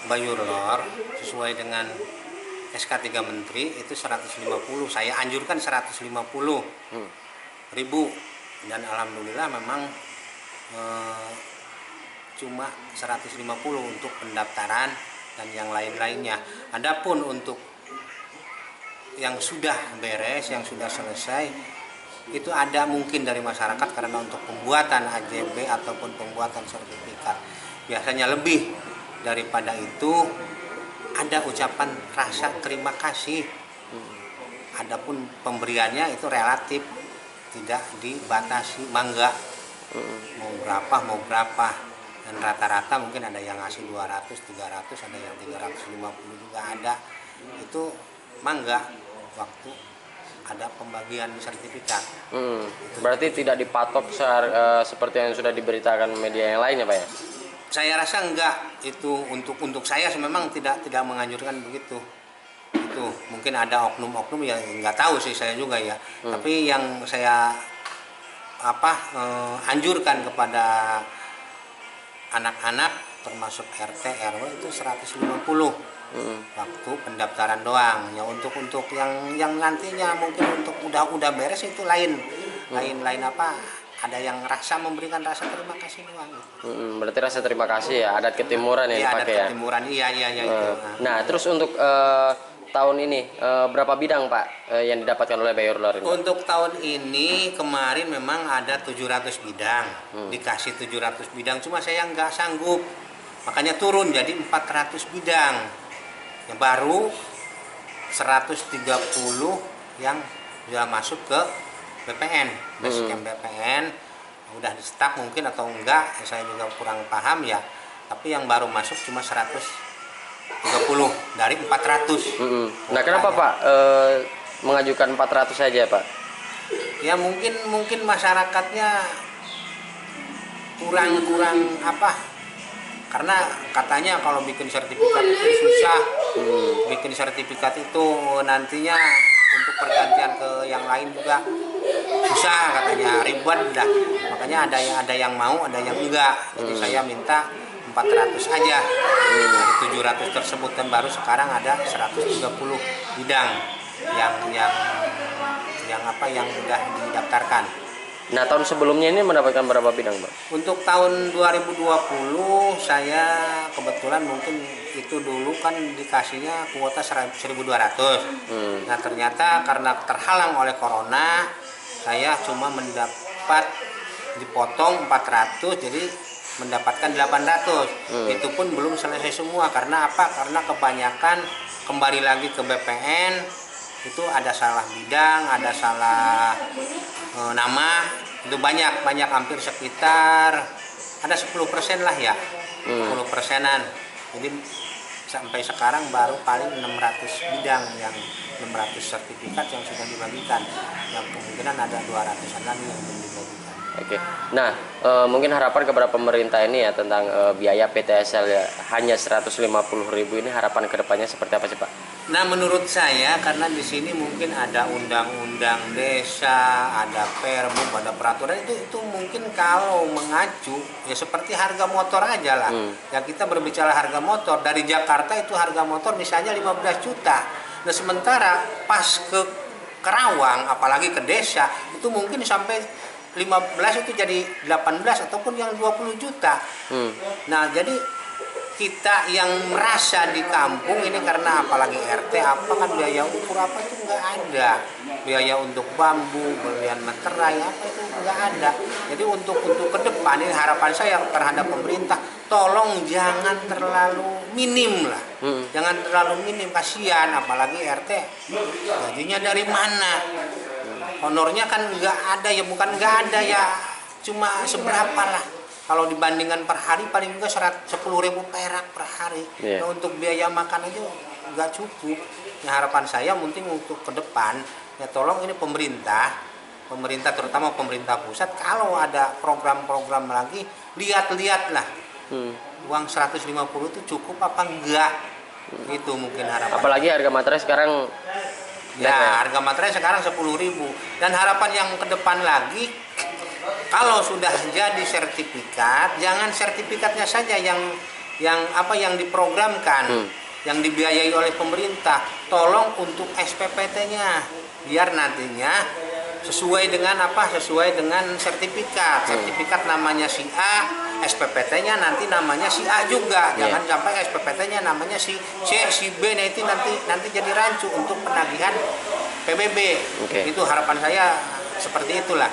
Bayur-Lor sesuai dengan SK 3 Menteri itu 150. Saya anjurkan 150.000 dan alhamdulillah memang cuma 150 untuk pendaftaran dan yang lain-lainnya. Adapun untuk yang sudah beres, yang sudah selesai, itu ada mungkin dari masyarakat karena untuk pembuatan AJB ataupun pembuatan sertifikat biasanya lebih daripada itu ada ucapan rasa terima kasih. Adapun pemberiannya itu relatif, tidak dibatasi, mangga mau berapa dan rata-rata mungkin ada yang ngasih 200, 300, ada yang 350 juga ada. Itu mangga waktu ada pembagian sertifikat. Berarti tidak dipatok seperti yang sudah diberitakan media yang lainnya, Pak ya? Saya rasa enggak, itu untuk saya memang tidak menganjurkan begitu. Itu mungkin ada oknum-oknum ya, nggak tahu sih saya juga ya. Tapi yang saya anjurkan kepada anak-anak termasuk RT RW itu 150 waktu pendaftaran doang ya. Untuk yang nantinya mungkin untuk udah beres itu lain ada yang memberikan rasa terima kasih doang gitu. Berarti rasa terima kasih ya, adat ketimuran yang dipakai ya. Adat ketimuran iya itu. Nah terus untuk tahun ini berapa bidang Pak yang didapatkan oleh Bayur-Lor ini? Untuk tahun ini kemarin memang ada 700 bidang, dikasih 700 bidang, cuma saya nggak sanggup, makanya turun jadi 400 bidang. Yang baru 130 yang sudah masuk ke BPN, basecamp BPN, udah di stuck mungkin atau enggak, saya juga kurang paham ya. Tapi yang baru masuk cuma 130 dari 400. Nah kenapa Pak mengajukan 400 saja Pak? Ya mungkin masyarakatnya kurang karena katanya kalau bikin sertifikat itu susah. Bikin sertifikat itu nantinya untuk pergantian ke yang lain juga susah, katanya ribet dah. Makanya ada yang mau, ada yang enggak. Jadi saya minta 400 aja dari 700 tersebut, dan baru sekarang ada 130 bidang yang sudah didaftarkan. Nah tahun sebelumnya ini mendapatkan berapa bidang Pak? Untuk tahun 2020 saya kebetulan mungkin itu dulu kan dikasihnya kuota 1.200. Nah ternyata karena terhalang oleh corona saya cuma mendapat dipotong 400, jadi mendapatkan 800. Itu pun belum selesai semua. Karena apa? Karena kebanyakan kembali lagi ke BPN itu ada salah bidang, ada salah nama, itu banyak hampir sekitar ada 10% lah ya, 10%-an. Jadi sampai sekarang baru paling 600 bidang, yang 600 sertifikat yang sudah dibagikan, yang kemungkinan ada 200-an lagi yang belum dibagikan. Oke. Nah mungkin harapan kepada pemerintah ini ya tentang biaya PTSL ya, hanya 150.000 ini, harapan kedepannya seperti apa sih Pak? Nah menurut saya karena di sini mungkin ada undang-undang desa, ada permum, ada peraturan, itu mungkin kalau mengacu ya seperti harga motor aja lah. Ya kita berbicara harga motor dari Jakarta itu harga motor misalnya 15 juta. Nah sementara pas ke Karawang apalagi ke desa itu mungkin sampai 15 itu jadi 18 ataupun yang 20 juta. Nah jadi kita yang merasa di kampung ini karena apalagi RT kan biaya ukur apa itu nggak ada, biaya untuk bambu, belian materai apa itu nggak ada. Jadi untuk ke depan ini harapan saya terhadap pemerintah, tolong jangan terlalu minim lah, jangan terlalu minim, kasihan apalagi RT gajinya dari mana, honornya kan nggak ada ya, bukan nggak ada ya, cuma seberapa lah. Kalau dibandingkan per hari paling enggak 10.000 perak per hari. Nah, untuk biaya makan aja nggak cukup. Nah, harapan saya mungkin untuk ke depan ya tolong ini pemerintah terutama pemerintah pusat, kalau ada program-program lagi lihat-lihatlah. Uang 150 itu cukup apa enggak? Itu mungkin harapan. Apalagi harga materai sekarang harga materai sekarang 10.000, dan harapan yang ke depan lagi, kalau sudah jadi sertifikat, jangan sertifikatnya saja yang yang diprogramkan, yang dibiayai oleh pemerintah, tolong untuk SPPT-nya biar nantinya sesuai dengan sertifikat namanya si A, SPPT-nya nanti namanya si A juga. Jangan sampai SPPT-nya namanya si C, si B, nanti jadi rancu untuk penagihan PBB. Itu harapan saya seperti itulah.